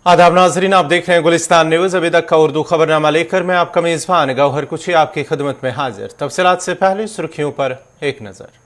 आदाब नाजरीन, आप देख रहे हैं गुलिस्तान न्यूज। अभी तक का उर्दू खबरनामा लेकर मैं आपका मेजबान गौहर कुछी आपकी खिदमत में हाजिर। तफसीलात से पहले सुर्खियों पर एक नजर।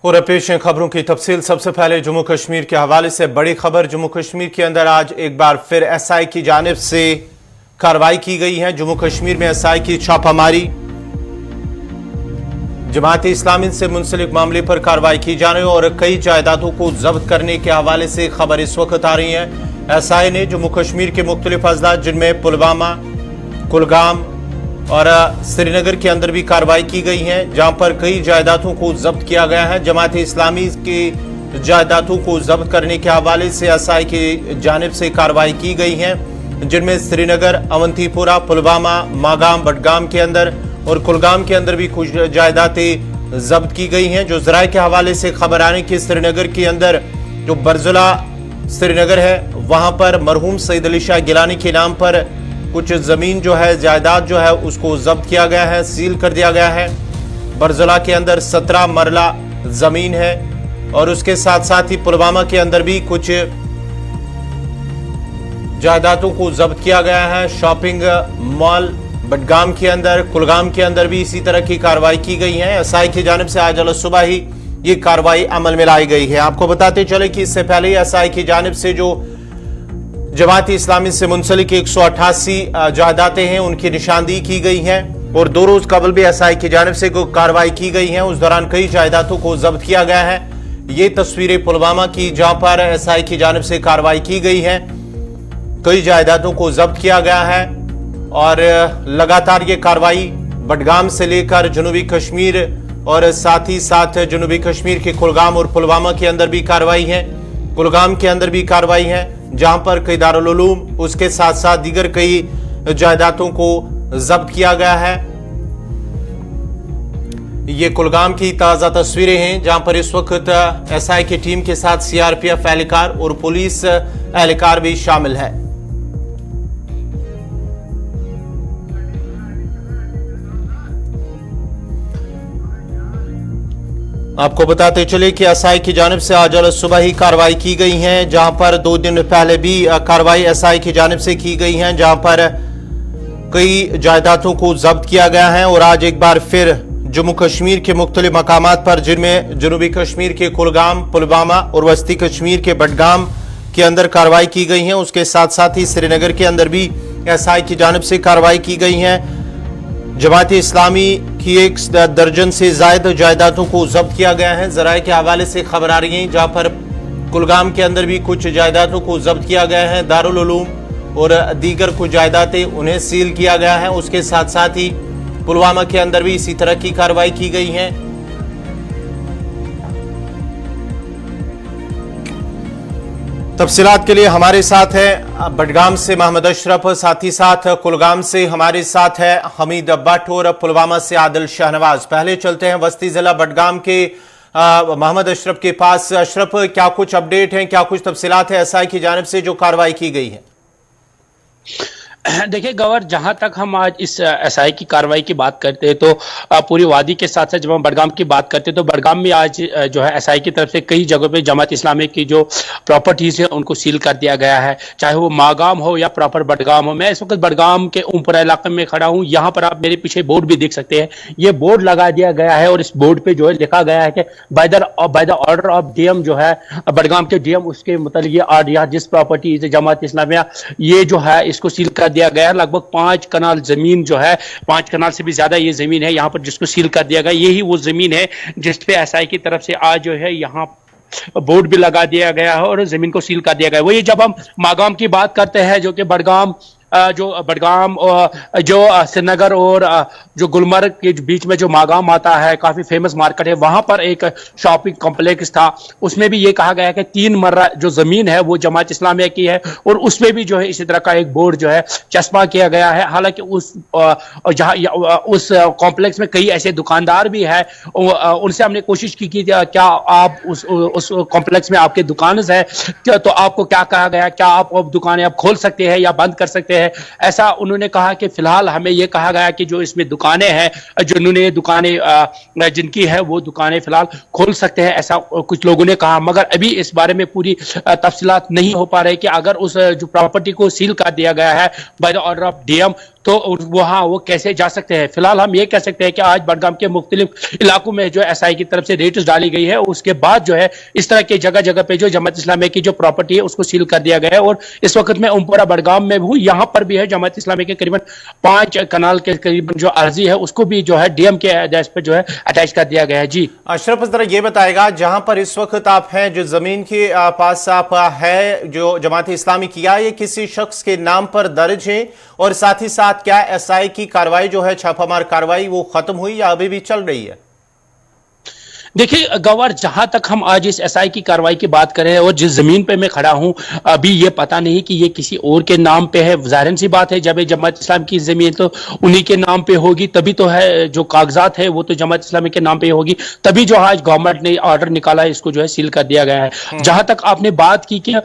और पेश है खबरों की तफसील। सबसे पहले जम्मू कश्मीर के हवाले से बड़ी खबर। जम्मू कश्मीर के अंदर आज एक बार फिर एसआई की जानिब से कार्रवाई की गई है। जम्मू कश्मीर में एसआई की छापामारी, जमात इस्लामी से मुंसलिक मामले पर कार्रवाई की जाने और कई जायदादों को जब्त करने के हवाले से खबर इस वक्त आ रही है। एसआई ने जम्मू कश्मीर के मुख्तलिफ अजला जिनमें पुलवामा, कुलगाम और श्रीनगर के अंदर भी कार्रवाई की गई है, जहां पर कई जायदादों को जब्त किया गया है। जमात इस्लामी की जायदादों को जब्त करने के हवाले से एसआई की जानिब से कार्रवाई की गई है, जिनमें श्रीनगर, अवंतीपुरा, पुलवामा, मागाम, बडगाम के अंदर और कुलगाम के अंदर भी कुछ जायदादें जब्त की गई हैं। जो जराये के हवाले से खबर आने की श्रीनगर के अंदर जो बरजुला श्रीनगर है, वहां पर मरहूम सईद अली शाह गिलानी के नाम पर कुछ जमीन जो है, जायदाद जो है, उसको जब्त किया गया है, सील कर दिया गया है। बरजुला के अंदर 17 मरला जमीन है और उसके साथ साथ ही पुलवामा के अंदर भी कुछ जायदादों को जब्त किया गया है। शॉपिंग मॉल बडगाम के अंदर, कुलगाम के अंदर भी इसी तरह की कार्रवाई की गई है। एसआई की जानिब से आज सुबह ही ये कार्रवाई अमल में लाई गई है। आपको बताते चले कि इससे पहले एसआई की जानिब से जो जमात इस्लामी से मुंसलिक 188 जायदादें हैं, उनकी निशानदेही की गई है और 2 रोज कबल भी एसआई की जानिब से कार्रवाई की गई है। उस दौरान कई जायदादों को जब्त किया गया है। ये तस्वीरें पुलवामा की, जहां पर एसआई की जानिब से कार्रवाई की गई है, कई जायदादों को जब्त किया गया है और लगातार ये कार्रवाई बडगाम से लेकर जनूबी कश्मीर और साथ ही साथ जनूबी कश्मीर के कुलगाम और पुलवामा के अंदर भी कार्रवाई है। कुलगाम के अंदर भी कार्रवाई है, जहां पर कई दारुल उलूम, उसके साथ साथ दीगर कई जायदादों को जब्त किया गया है। ये कुलगाम की ताजा तस्वीरें हैं, जहां पर इस वक्त एसआई की टीम के साथ सीआरपीएफ एहलकार और पुलिस एहलकार भी शामिल है। आपको बताते चले कि एसआई की जानिब से आज सुबह ही कार्रवाई की गई है, जहां पर 2 दिन पहले भी कार्रवाई एसआई की जानिब से की गई है, जहां पर कई जायदादों को जब्त किया गया है। और आज एक बार फिर जम्मू कश्मीर के मुख्तलिफ मकामात पर, जिनमें जनूबी कश्मीर के कुलगाम, पुलवामा और वस्ती कश्मीर के बडगाम के अंदर कार्रवाई की गई है। उसके साथ साथ ही श्रीनगर के अंदर भी एसआई की जानिब से कार्रवाई की गई है। जमात इस्लामी की 1 दर्जन से ज्यादा जायदादों को जब्त किया गया है। जराये के हवाले से खबर आ रही है, जहां पर कुलगाम के अंदर भी कुछ जायदादों को जब्त किया गया है। दारुल उलूम और दीगर कुछ जायदादें, उन्हें सील किया गया है। उसके साथ साथ ही पुलवामा के अंदर भी इसी तरह की कार्रवाई की गई है। तफसीलात के लिए हमारे साथ है बडगाम से मोहम्मद अशरफ, साथ ही साथ कुलगाम से हमारे साथ है हमीद भट्ट और पुलवामा से आदिल शाहनवाज। पहले चलते हैं वस्ती जिला बडगाम के मोहम्मद अशरफ के पास। अशरफ, क्या कुछ अपडेट है, क्या कुछ तफसीलात है एसआई की जानिब से जो कार्रवाई की गई है? देखिए गवर, जहां तक हम आज इस एसआई की कार्रवाई की बात करते हैं तो पूरी वादी के साथ साथ जब हम बडगाम की बात करते हैं तो बडगाम में आज जो है एसआई की तरफ से कई जगहों पे जमात इस्लामी की जो प्रॉपर्टीज है उनको सील कर दिया गया है, चाहे वो मागाम हो या प्रॉपर बडगाम हो। मैं इस वक्त बडगाम के ऊपर इलाके में खड़ा हूँ। यहाँ पर आप मेरे पीछे बोर्ड भी देख सकते हैं। ये बोर्ड लगा दिया गया है और इस बोर्ड पे जो है लिखा गया है कि by the order of DM, जो है बडगाम के डीएम, उसके मतलब ये जिस प्रॉपर्टी जमात इस्लामिया ये जो है इसको सील कर दिया गया है। लगभग 5 कनाल जमीन जो है, 5 कनाल से भी ज्यादा ये जमीन है यहाँ पर जिसको सील कर दिया गया। यही वो जमीन है जिस पे एसआई की तरफ से आज जो है यहाँ बोर्ड भी लगा दिया गया है और जमीन को सील कर दिया गया है। वही जब हम मागाम की बात करते हैं, जो कि बडगाम जो श्रीनगर और जो गुलमर्ग के बीच में जो मागाम आता है, काफी फेमस मार्केट है, वहां पर एक शॉपिंग कॉम्प्लेक्स था। उसमें भी ये कहा गया है कि 3 मर्रा जो जमीन है वो जमात इस्लामिया की है और उसमें भी जो है इसी तरह का एक बोर्ड जो है चस्पा किया गया है। हालांकि उस कॉम्प्लेक्स में कई ऐसे दुकानदार भी है, उनसे हमने कोशिश की कि क्या आप उस कॉम्प्लेक्स में आपके दुकान है क्या, तो आपको क्या कहा गया, क्या आप दुकानें आप खोल सकते हैं या बंद कर सकते हैं? ऐसा उन्होंने कहा कि फिलहाल हमें यह कहा गया कि जो इसमें दुकानें हैं, जिन्होंने दुकानें जिनकी है वो दुकानें फिलहाल खोल सकते हैं, ऐसा कुछ लोगों ने कहा। मगर अभी इस बारे में पूरी तफसीलात नहीं हो पा रही कि अगर उस जो प्रॉपर्टी को सील कर दिया गया है by the order of DM तो वहां वो कैसे जा सकते हैं। फिलहाल हम ये कह सकते हैं कि आज बडगाम के मुख्तलिफ इलाकों में जो एसआई की तरफ से रेड्स डाली गई है, उसके बाद जो है इस तरह के जगह जगह पे जो जमात इस्लामी की जो प्रॉपर्टी है उसको सील कर दिया गया है। और इस वक्त मैं उमपुरा बडगाम में हूँ, यहाँ पर भी है जमात इस्लामी के करीबन 5 कनाल के करीबन जो अर्जी है उसको भी जो है डीएम के आदेश पे जो है अटैच कर दिया गया है। जी अशरफ, जरा ये बताएगा, जहां पर इस वक्त आप हैं, जो जमीन के पास आप है जो जमात इस्लामी किया, ये किसी शख्स के नाम पर दर्ज है? और साथ ही साथ क्या एसआई की कार्रवाई जो है, छापामार कार्रवाई, वो खत्म हुई या अभी भी चल रही है? देखिए गवार, जहां तक हम आज इस एसआई की कार्रवाई की बात करें और जिस जमीन पे मैं खड़ा हूं, अभी ये पता नहीं कि ये किसी और के नाम पे है। जाहिर सी बात है, जब जमात इस्लाम की जमीन तो उन्हीं के नाम पे होगी, तभी तो है जो कागजात है वो तो जमात इस्लामी के नाम पे होगी, तभी जो आज गवर्नमेंट ने ऑर्डर निकाला है इसको जो है सील कर दिया गया है। जहां तक आपने बात की कि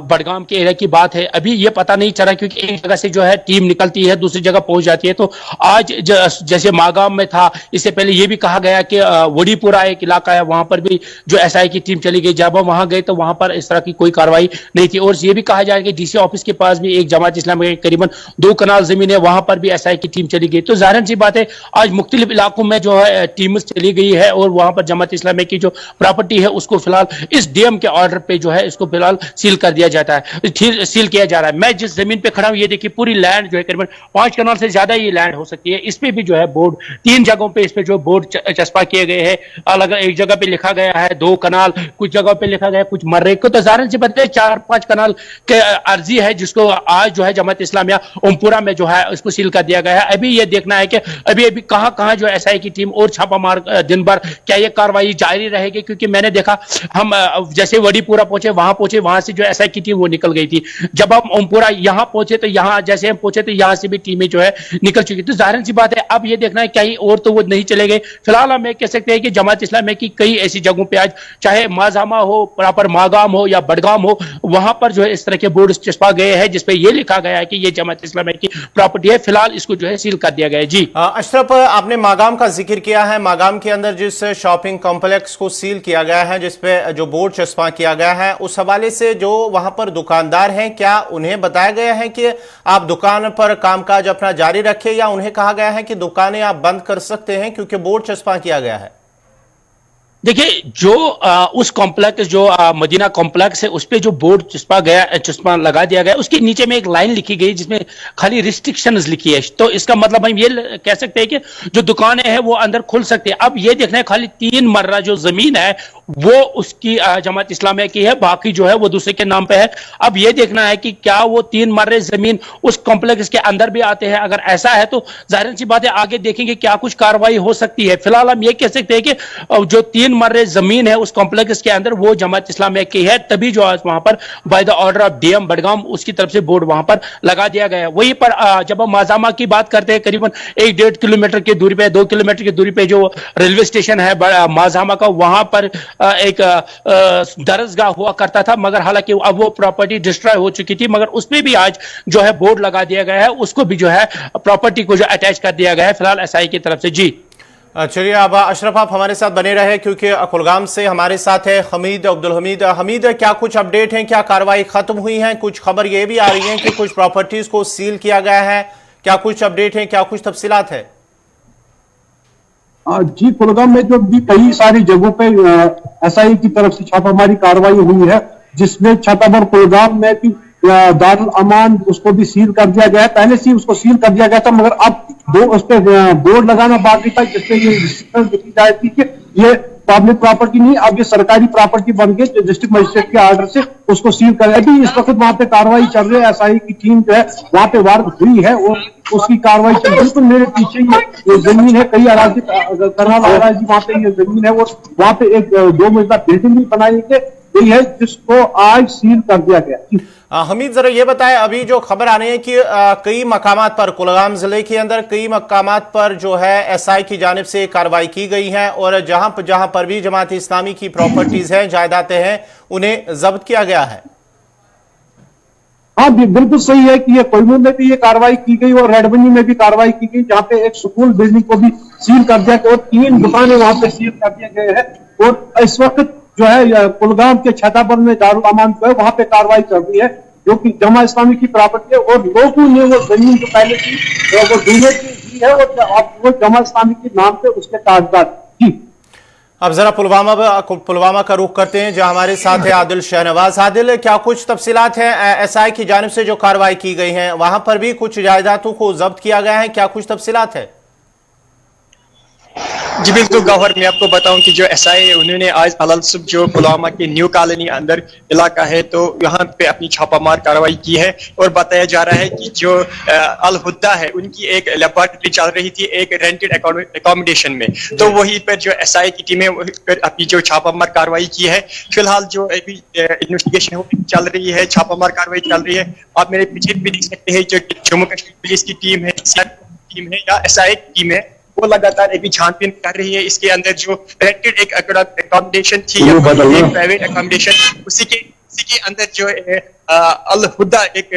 बडगाम के एरिया की बात है, अभी ये पता नहीं चला क्योंकि एक जगह से जो है टीम निकलती है दूसरी जगह पहुंच जाती है। तो आज जैसे मागाम में था, इससे पहले ये भी कहा गया कि वड़ीपुर एक इलाका है, वहां पर भी जो एसआई की टीम चली गई। जब हम वहां गए तो वहां पर इस तरह की कोई कार्रवाई नहीं थी। और ये भी कहा जाए कि डीसी ऑफिस के पास भी एक जमात इस्लामी के करीबन 2 कनाल जमीन है, वहां पर भी एसआई की टीम चली गई। तो जाहिर सी बात है, आज मुख्तलिफ इलाकों में जो है टीम चली गई है और वहां पर जमात इस्लामी की जो प्रॉपर्टी है उसको फिलहाल इस डीएम के ऑर्डर पे जो है इसको फिलहाल सील कर दिया जाता है, सील किया जा रहा है। मैं जिस जमीन पे खड़ा हूं, ये देखिए पूरी लैंड जो है करीबन 5 कनाल से ज्यादा ये लैंड हो सकती है। इस पे भी जो है बोर्ड 3 जगहों पे इस पे जो बोर्ड चस्पा किए गए हैं। अलग एक जगह पे लिखा गया है 2 कनाल, कुछ जगह पे लिखा गया है कुछ मर्रे को। तो जाहिर सी बात है 4-5 कनाल के अर्जी है जिसको आज जो है जमात इस्लामिया उमपुरा में जो है उसको सील कर दिया गया है। अभी ये देखना है कि अभी कहां जो एसआई की टीम और छापामार दिन भर क्या ये कार्रवाई जारी रहेगी, क्योंकि मैंने देखा हम जैसे वड़ीपुरा पहुंचे वहां से जो एसआई की टीम वो निकल गई थी। जब हम उमपुरा यहां पहुंचे तो यहां जैसे हम पहुंचे तो यहां से भी टीमें जो है निकल चुकी। तो जाहिर सी बात है अब ये देखना है क्या ही और तो वो नहीं चले गए। फिलहाल हम कह सकते हैं कि जमात इस्लामी की कई ऐसी जगहों पे आज चाहे माजामा हो, प्रॉपर मागाम हो या बडगाम हो, वहां पर जो है इस तरह के बोर्ड चस्पा गए हैं जिसपे ये लिखा गया है कि ये जमात इस्लामी की प्रॉपर्टी है। फिलहाल इसको जो है सील कर दिया गया है। जी अशरफ, आपने मागाम का जिक्र किया है। मागाम के अंदर जिस शॉपिंग कॉम्प्लेक्स को सील किया गया है, जिसपे जो बोर्ड चस्पा किया गया है, उस हवाले से जो वहां पर दुकानदार हैं, क्या उन्हें बताया गया है कि आप दुकान पर कामकाज अपना जारी रखें या उन्हें कहा गया है कि दुकानें आप बंद कर सकते हैं क्योंकि बोर्ड चस्पा किया गया है? देखिए जो उस कॉम्प्लेक्स जो मदीना कॉम्प्लेक्स है उस पे जो बोर्ड चस्पा लगा दिया गया, उसके नीचे में एक लाइन लिखी गई जिसमें खाली रिस्ट्रिक्शंस लिखी है। तो इसका मतलब हम ये कह सकते हैं कि जो दुकानें हैं वो अंदर खुल सकते हैं। अब ये देखना है खाली 3 मर्रा जो जमीन है वो उसकी जमात इस्लामिया की है, बाकी जो है वो दूसरे के नाम पे है। अब ये देखना है कि क्या वो 3 मर्रे जमीन उस कॉम्प्लेक्स के अंदर भी आते हैं। अगर ऐसा है तो जाहिर सी बात है आगे देखेंगे क्या कुछ कार्रवाई हो सकती है। फिलहाल हम ये कह सकते हैं कि जो 3 3 मर्रे जमीन है उस कॉम्प्लेक्स के अंदर, वो जमात इस्लामिया की है, तभी जो आज वहां पर by the order of DM Budgam उसकी तरफ से बोर्ड वहां पर लगा दिया गया है। वहीं पर जब हम माजामा की बात करते हैं, करीबन 1-1.5 किलोमीटर की दूरी पे, 2 किलोमीटर की दूरी पे जो रेलवे स्टेशन है माजामा का, वहां पर एक दरसगाह हुआ करता था, मगर हालांकि अब वो प्रॉपर्टी डिस्ट्रॉय हो चुकी थी, मगर उसमें भी आज जो है बोर्ड लगा दिया गया है, उसको भी जो है प्रॉपर्टी को जो अटैच कर दिया गया है फिलहाल एसआई की तरफ से। जी चलिए, अब अशरफ आप हमारे साथ बने रहे, क्योंकि कुलगाम से हमारे साथ है हमीद अब्दुल हमीद। हमीद, क्या कुछ अपडेट है, क्या कार्रवाई खत्म हुई है? कुछ खबर ये भी आ रही है कि कुछ प्रॉपर्टीज को सील किया गया है, क्या कुछ अपडेट है, क्या कुछ तफसीलात है? जी, कुलगाम में जो भी कई सारी जगहों पे एसआई की तरफ से छापामारी कार्रवाई हुई है, जिसमें छाताबर कुलगाम में भी दारुल अमान उसको भी सील कर दिया गया है। पहले से उसको सील कर दिया गया था, मगर अब उस पर बोर्ड लगाना बाकी था, जिससे ये देखी जाए थी कि ये पब्लिक प्रॉपर्टी नहीं, अब ये सरकारी प्रॉपर्टी बन गई। डिस्ट्रिक्ट मजिस्ट्रेट के आर्डर से उसको सील कर दिया। इस वक्त वहां पे कार्रवाई चल रही है, एसआई की टीम जो है वहां पे वार्ड हुई है और उसकी कार्रवाई चल रही है। बिल्कुल मेरे पीछे ये जमीन है, कई अराजी करनाल अराजी वहां पे ये जमीन है और वहां पे एक 2 मंजिला बिल्डिंग भी बनाई गई है, जिसको आज सील कर दिया गया। हमीद, जरा ये बताएं, अभी जो खबर आ रही है कि कई मकामात पर, कुलगाम जिले के अंदर कई मकामात पर जो है एसआई की जानिब से कार्रवाई की गई है और जहां पर भी जमात इस्लामी की प्रॉपर्टीज हैं, जायदादें हैं, उन्हें जब्त किया गया है। हाँ, बिल्कुल सही है कि ये कोयमूर में भी ये कार्रवाई की गई और रेडबनी में भी कार्रवाई की गई, जहाँ पे एक स्कूल बिल्डिंग को भी सील कर दिया गया और 3 दुकानें वहां पे सील कर दिए गए हैं। और इस वक्त जो है कुलगाम के छताबर में दारुल अमान जो है वहां पे कार्रवाई चल रही है, जो कि जमा इस्लामी की प्रॉपर्टी है और लोगों ने वो जमीन जो पहले थी वो डीलर की है और वो जमा इस्लामी के नाम पे उसके कागजात। जी, अब जरा पुलवामा का रुख करते हैं, जहां हमारे साथ है आदिल शहनवाज। आदिल, क्या कुछ तफसीलात हैं एसआई की जानिब से जो कार्रवाई की गई है? वहां पर भी कुछ जायदादों को जब्त किया गया है, क्या कुछ तफसीलात है? जी बिल्कुल गौहर, मैं आपको बताऊं कि जो एसआई है उन्होंने आज अलसुब जो पुलवामा के न्यू कॉलोनी अंदर इलाका है तो यहाँ पे अपनी छापामार कार्रवाई की है और बताया जा रहा है कि जो अल हुद्दा है उनकी एक लेबोरेटरी चल रही थी एक रेंटेड अकोमोडेशन में, तो वहीं पर जो एसआई की टीमें अपनी जो छापामार कार्रवाई की है। फिलहाल जो अभी इन्वेस्टिगेशन चल रही है, छापामार कार्रवाई चल रही है। आप मेरे पीछे भी देख सकते हैं जो जम्मू कश्मीर पुलिस की टीम है या एसआई की टीम है, वो लगातार अभी छानबीन कर रही है। इसके अंदर जो रेंटेड एक अकोमोडेशन थी या प्राइवेट अकोमोडेशन, उसी के अंदर जो अल हुद्दा एक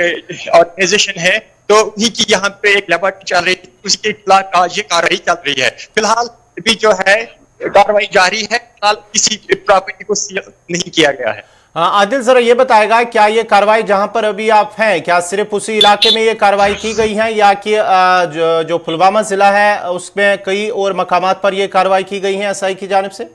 ऑर्गेनाइजेशन है, तो उन्हीं की यहाँ पे एक लेबोरेटरी चल रही है, उसके खिलाफ आज ये कार्रवाई चल रही है। फिलहाल अभी जो है कार्रवाई जारी है, फिलहाल किसी प्रॉपर्टी को सील नहीं किया गया है। आदिल, जरा ये बताएगा, क्या ये कार्रवाई जहां पर अभी आप हैं, क्या सिर्फ उसी इलाके में ये कार्रवाई की गई है या कि जो पुलवामा जिला है उसमें कई और मकामात पर ये कार्रवाई की गई है एसआई की जानिब से?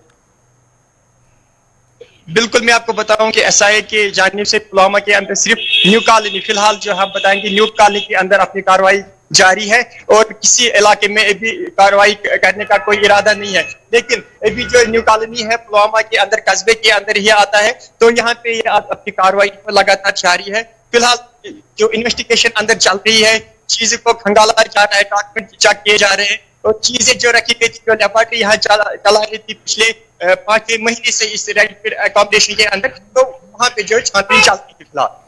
बिल्कुल, मैं आपको बताऊं कि एसआई की जानिब से पुलवामा के अंदर सिर्फ न्यू कॉलोनी, फिलहाल जो हम बताएंगे न्यू कॉलोनी के अंदर अपनी कार्रवाई जारी है और किसी इलाके में अभी कार्रवाई करने का कोई इरादा नहीं है। लेकिन अभी जो न्यू कॉलोनी है पुलवामा के अंदर, कस्बे के अंदर ही आता है, तो यहाँ पे ये अपनी कार्रवाई लगातार जारी है। फिलहाल जो इन्वेस्टिगेशन अंदर चल रही है, चीजें को खंगाला जा रहा है, डॉक्यूमेंट चेक किए जा रहे हैं और चीजें जो रखी गई थी, जो लेबोरेटरी यहाँ चला रही थी पिछले 5-6 महीने से इस रेंटेड अकोमोडेशन के अंदर, तो वहां पे जो छानबीन चलती है फिलहाल।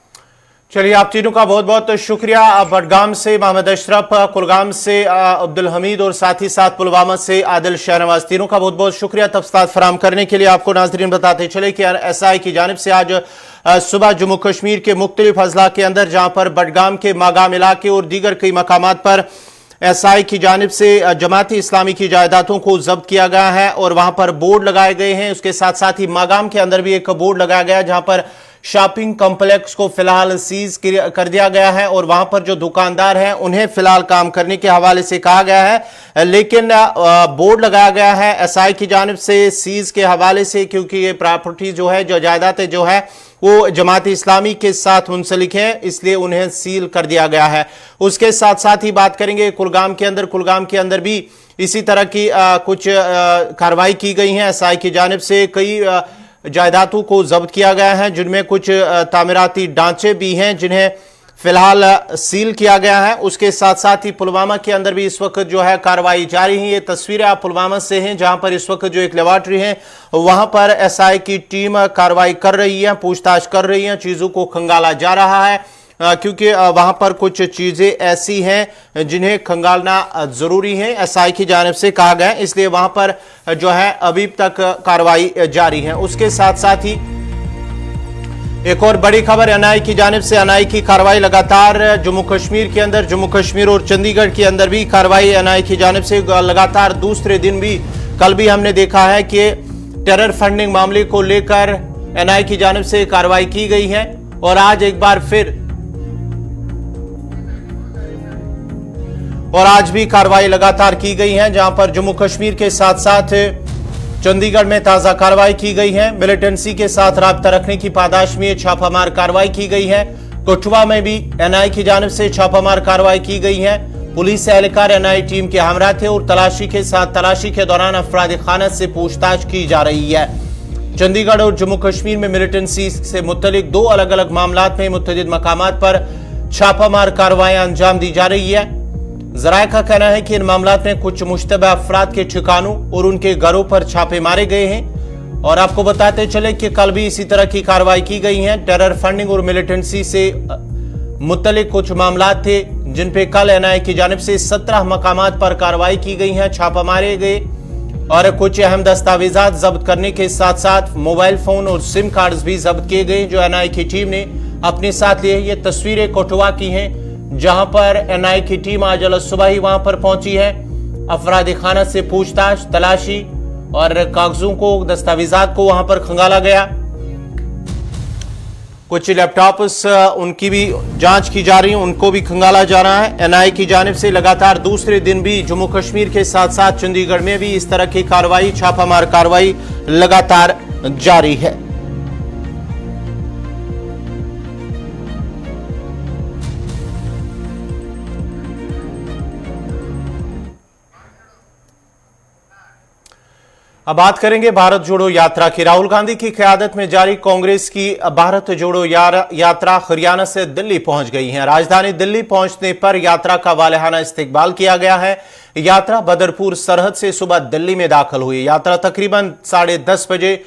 चलिए, आप तीनों का बहुत बहुत शुक्रिया। बडगाम से मोहम्मद अशरफ, कुलगाम से अब्दुल हमीद और साथ ही साथ पुलवामा से आदिल शहनवाज, तीनों का बहुत बहुत शुक्रिया तफसीलात फराहम करने के लिए। आपको नाजरीन बताते चले कि एसआई की जानिब से आज सुबह जम्मू कश्मीर के मुख्तलिफ अजला के अंदर, जहां पर बडगाम के मागाम इलाके और दीगर कई मकामात पर एसआई की जानिब से जमाती इस्लामी की जायदादों को जब्त किया गया है और वहां पर बोर्ड लगाए गए हैं। उसके साथ साथ ही मागाम के अंदर भी एक बोर्ड लगाया गया जहां पर शॉपिंग कॉम्प्लेक्स को फिलहाल सीज कर दिया गया है और वहां पर जो दुकानदार हैं उन्हें फिलहाल काम करने के हवाले से कहा गया है, लेकिन बोर्ड लगाया गया है एसआई की जानिब से सीज के हवाले से, क्योंकि ये प्रॉपर्टी जो है, जो जायदादें जो है वो जमात इस्लामी के साथ मुंसलिक है, इसलिए उन्हें सील कर दिया गया है। उसके साथ साथ ही बात करेंगे कुलगाम के अंदर भी इसी तरह की कुछ कार्रवाई की गई है एसआई की जानिब से। कई जायदादों को जब्त किया गया है, जिनमें कुछ तामीराती ढांचे भी हैं जिन्हें फिलहाल सील किया गया है। उसके साथ साथ ही पुलवामा के अंदर भी इस वक्त जो है कार्रवाई जारी है। ये तस्वीरें आप पुलवामा से हैं, जहां पर इस वक्त जो एक लेबोरेटरी है वहां पर एसआई की टीम कार्रवाई कर रही है, पूछताछ कर रही है, चीजों को खंगाला जा रहा है, क्योंकि वहां पर कुछ चीजें ऐसी हैं जिन्हें खंगालना जरूरी है, एसआई की जानिब से कहा गया है, इसलिए वहां पर जो है अभी तक कार्रवाई जारी है। उसके साथ साथ ही एक और बड़ी खबर एनआई की जानिब से, एनआई की कार्रवाई लगातार जम्मू कश्मीर के अंदर, जम्मू कश्मीर और चंडीगढ़ के अंदर भी कार्रवाई एनआई की जानिब से लगातार दूसरे दिन भी, कल भी हमने देखा है कि टेरर फंडिंग मामले को लेकर एनआई की जानिब से कार्रवाई की गई है और आज एक बार फिर और आज भी कार्रवाई लगातार की गई है, जहां पर जम्मू कश्मीर के साथ साथ चंडीगढ़ में ताजा कार्रवाई की गई है। मिलिटेंसी के साथ राब्ता रखने की पादाश में छापामार कार्रवाई की गई है। कठुआ में भी एनआई की जानिब से छापामार कार्रवाई की गई है। पुलिस एहलकार एनआई टीम के हमरा थे और तलाशी के दौरान अफराद खाना से पूछताछ की जा रही है। चंडीगढ़ और जम्मू कश्मीर में मिलिटेंसी से मुतल्लिक दो अलग अलग मामलात में मुतअद्दिद मकामात पर छापामार कार्रवाइयां अंजाम दी जा रही है। जराये का कहना है कि इन मामलात में कुछ मुश्तबा अफराद के ठिकानों और उनके घरों पर छापे मारे गए हैं। और आपको बताते चले कि कल भी इसी तरह की कार्रवाई की गई है। टेरर फंडिंग और मिलिटेंसी से मुतल्लिक कुछ मामलात थे जिन पे कल एनआई की जानिब से 17 मकामात पर कार्रवाई की गई है, छापा मारे गए और कुछ अहम दस्तावेजात जब्त करने के साथ साथ मोबाइल फोन और सिम कार्ड्स भी जब्त किए गए जो एनआई की टीम ने अपने साथ लिए। ये तस्वीरें कठुआ की हैं, जहां पर एनआई की टीम आज सुबह ही वहां पर पहुंची है। अफराद खाना से पूछताछ, तलाशी और कागजों को, दस्तावेजात को वहां पर खंगाला गया। कुछ लैपटॉप्स उनकी भी जांच की जा रही है, उनको भी खंगाला जा रहा है। एनआई की जानिब से लगातार दूसरे दिन भी जम्मू कश्मीर के साथ साथ चंडीगढ़ में भी इस तरह की कार्रवाई, छापामार कार्रवाई लगातार जारी है। अब बात करेंगे भारत जोड़ो यात्रा की। राहुल गांधी की क़यादत में जारी कांग्रेस की भारत जोड़ो यात्रा हरियाणा से दिल्ली पहुंच गई है। राजधानी दिल्ली पहुंचने पर यात्रा का वालेहाना इस्तकबाल किया गया है। यात्रा बदरपुर सरहद से सुबह दिल्ली में दाखिल हुई। यात्रा तकरीबन 10:30 बजे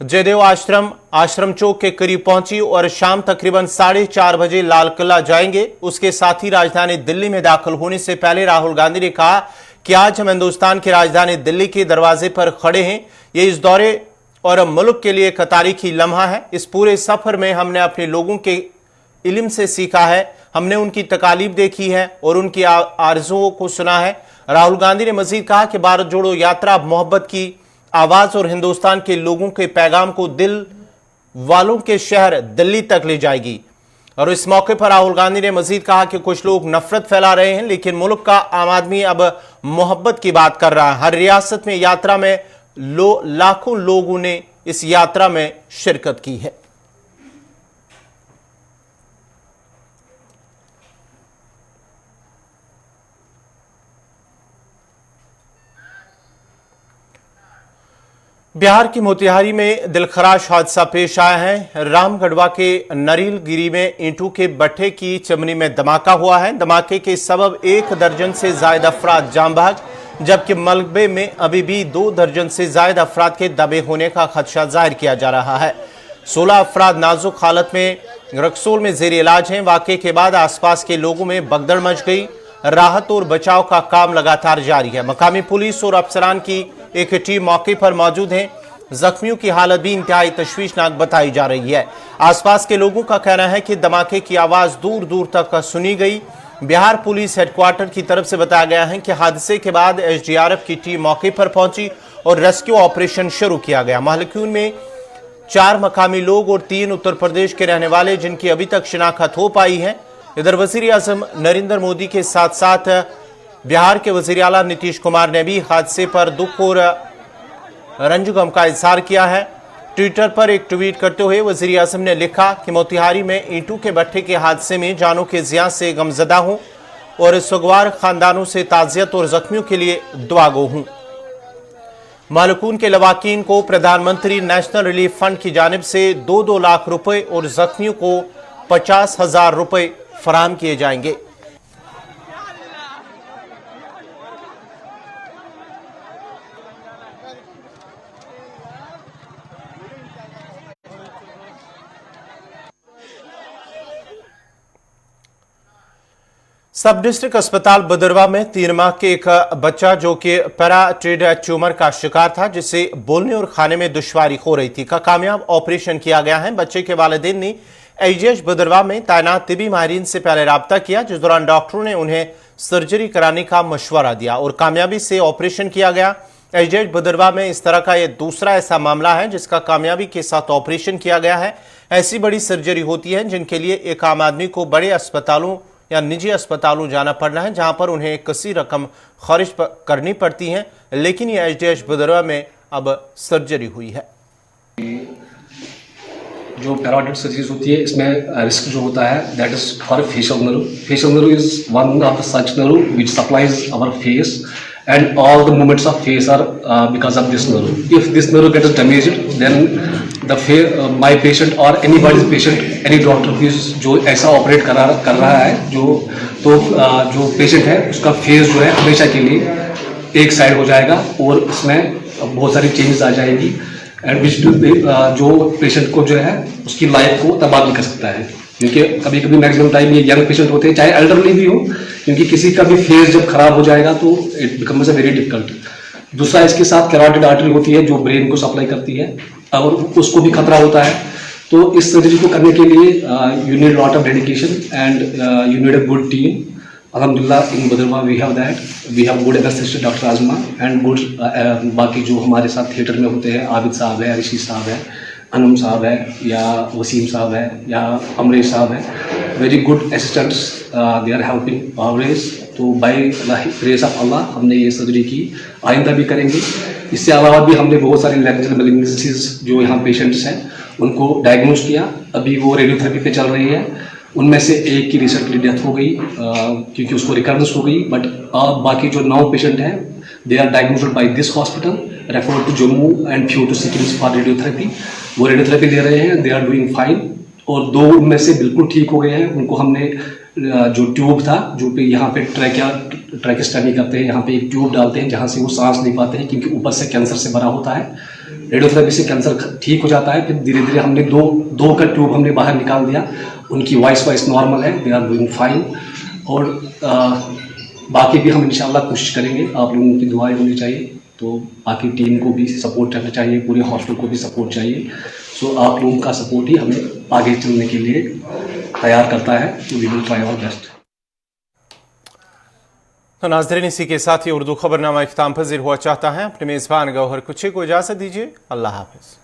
जयदेव आश्रम चौक के करीब पहुंची और शाम तकरीबन 4:30 बजे लाल किला जाएंगे। उसके साथ ही राजधानी दिल्ली में दाखिल होने से पहले राहुल गांधी ने कहा कि आज हम हिंदुस्तान की राजधानी दिल्ली के दरवाजे पर खड़े हैं। ये इस दौरे और मुल्क के लिए एक तारीखी लम्हा है। इस पूरे सफर में हमने अपने लोगों के इल्म से सीखा है, हमने उनकी तकालीफ देखी है और उनकी आरज़ुओं को सुना है। राहुल गांधी ने मजीद कहा कि भारत जोड़ो यात्रा मोहब्बत की आवाज और हिंदुस्तान के लोगों के पैगाम को दिल वालों के शहर दिल्ली तक ले जाएगी। और इस मौके पर राहुल गांधी ने मजीद कहा कि कुछ लोग नफरत फैला रहे हैं, लेकिन मुल्क का आम आदमी अब मोहब्बत की बात कर रहा है। हर रियासत में यात्रा में लाखों लोगों ने इस यात्रा में शिरकत की है। बिहार की मोतिहारी में दिलखराश हादसा पेश आया है। रामगढ़वा के नरीलगिरी में ईंटों के भट्ठे की चिमनी में धमाका हुआ है। धमाके के सबब 1 दर्जन से ज्यादा अफराद जान भाग, जबकि मलबे में अभी भी 2 दर्जन से ज्यादा अफराद के दबे होने का खदशा जाहिर किया जा रहा है। 16 अफराद नाजुक हालत में रक्सोल में जेर इलाज हैं। वाकये के बाद आसपास के लोगों में भगदड़ मच गई। राहत और बचाव का काम लगातार जारी है। मकामी पुलिस और अफसरान की एक टीम मौके पर मौजूद है। जख्मियों की हालत भी इंतहाई तशवीशनाक बताई जा रही है। आसपास के लोगों का कहना है कि धमाके की आवाज दूर दूर तक सुनी गई। बिहार पुलिस हेडक्वार्टर की तरफ से बताया गया है कि हादसे के बाद एसडीआरएफ की टीम मौके पर पहुंची और रेस्क्यू ऑपरेशन शुरू किया गया। महलकून में 4 मकामी लोग और 3 उत्तर प्रदेश के रहने वाले जिनकी अभी तक शिनाख्त हो पाई है। इधर वजीर आजम नरेंद्र मोदी के साथ साथ बिहार के वजीर आला नीतीश कुमार ने भी हादसे पर दुख और रंज-गम का इजहार किया है। ट्विटर पर एक ट्वीट करते हुए वजीर आजम ने लिखा कि मोतिहारी में ईंटों के भट्ठे के हादसे में जानों के ज़िया से गमजदा हूं और सुगवार खानदानों से ताज़ियत और जख्मियों के लिए दुआगो हूं। मालकून के लवाकीन को प्रधानमंत्री नेशनल रिलीफ फंड की जानिब से 2-2 लाख रुपए और जख्मियों को 50,000 रुपए फराहम किए जाएंगे। सब डिस्ट्रिक्ट अस्पताल बदरवा में 3 माह के एक बच्चा जो कि पैराट्रिड ट्यूमर का शिकार था, जिसे बोलने और खाने में दुश्वारी हो रही थी, का कामयाब ऑपरेशन किया गया है। बच्चे के वालिदैन ने एजीएच बदरवा में तैनात तिबी माहिरीन से पहले राब्ता किया, जिस दौरान डॉक्टरों ने उन्हें सर्जरी कराने का मशवरा दिया और कामयाबी से ऑपरेशन किया गया। एजीएच बदरवा में इस तरह का यह दूसरा ऐसा मामला है जिसका कामयाबी के साथ ऑपरेशन किया गया है। ऐसी बड़ी सर्जरी होती है जिनके लिए एक आम आदमी को बड़े अस्पतालों या निजी अस्पतालों जाना पड़ना है, जहां पर उन्हें कसी रकम खर्च करनी पड़ती है, लेकिन ये एजीएच बदरवा में अब सर्जरी हुई है। जो पैराटिड सर्जरीज होती है इसमें रिस्क जो होता है that is for facial nerve. Facial nerve is one of the such nerve which supplies our face and all the movements of face are because of this nerve. If this nerve gets damaged, then the my patient or anybody's patient, any doctor जो ऐसा operate कर रहा है जो patient है उसका face जो है हमेशा के लिए एक साइड हो जाएगा और उसमें बहुत सारी चेंजेस आ जाएगी एंड विच जो पेशेंट को जो है उसकी लाइफ को तबाह भी कर सकता है, क्योंकि कभी कभी मैक्सिमम टाइम ये यंग पेशेंट होते हैं, चाहे एल्डरली भी हो, क्योंकि किसी का भी फेस जब खराब हो जाएगा तो it becomes a very difficult. दूसरा इसके साथ कैरोटिड आर्टरी होती है जो ब्रेन को सप्लाई करती है और उसको भी खतरा होता है। तो इस सर्जरी को करने के लिए you need lot of dedication and you need a good team. अल्हम्दुलिल्लाह in Badarwa we have that, we have good anaesthetist doctor Azma and good बाकी जो हमारे साथ थिएटर में होते हैं, आबिद साहब है, ऋषि साहब है, अनम साहब है या वसीम साहब है या अमरेश साहब है, very good assistants, they are helping always. तो by the grace of Allah हमने ये सर्जरी की, आइंदा भी करेंगे। इससे अलावा भी हमने बहुत सारी लैंग्वेज मेलिग्नेंसीज जो यहाँ पेशेंट्स हैं उनको डायग्नोज किया, अभी वो रेडियोथेरेपी पे चल रही है। उनमें से एक की रिसेंटली डेथ हो गई क्योंकि उसको रिकरेंस हो गई, बट बाकी जो 9 पेशेंट हैं they are diagnosed by this hospital, referred to Jammu and few to Sikkim for radiotherapy. वो रेडियोथेरेपी ले रहे हैं, दे आर डूइंग फाइन और 2 उनमें से बिल्कुल ठीक हो गए हैं। उनको हमने जो ट्यूब था जो पे यहाँ पे ट्रैकेस्टमी करते हैं, यहाँ पे एक ट्यूब डालते हैं जहाँ से वो सांस नहीं पाते हैं क्योंकि ऊपर से कैंसर से भरा होता है। रेडियोथेरेपी से कैंसर ठीक हो जाता है, फिर धीरे धीरे हमने दो का ट्यूब हमने बाहर निकाल दिया, उनकी वॉइस नॉर्मल है, दे आर डूइंग फाइन। और बाकी भी हम इंशाल्लाह कोशिश करेंगे, आप लोगों की दुआएं होनी चाहिए, तो बाकी टीम को भी सपोर्ट करना चाहिए, पूरे हॉस्पिटल को भी सपोर्ट चाहिए। सो आप लोगों का सपोर्ट ही हमें आगे चलने के लिए तैयार करता है, तो we will try our best. तो नाज़रीन, इसी के साथ ही उर्दू खबरनामा इख्तिताम पज़ीर हुआ चाहता है। अपने मेज़बान गौहर कुछे को इजाज़त दीजिए। अल्लाह हाफ़िज़।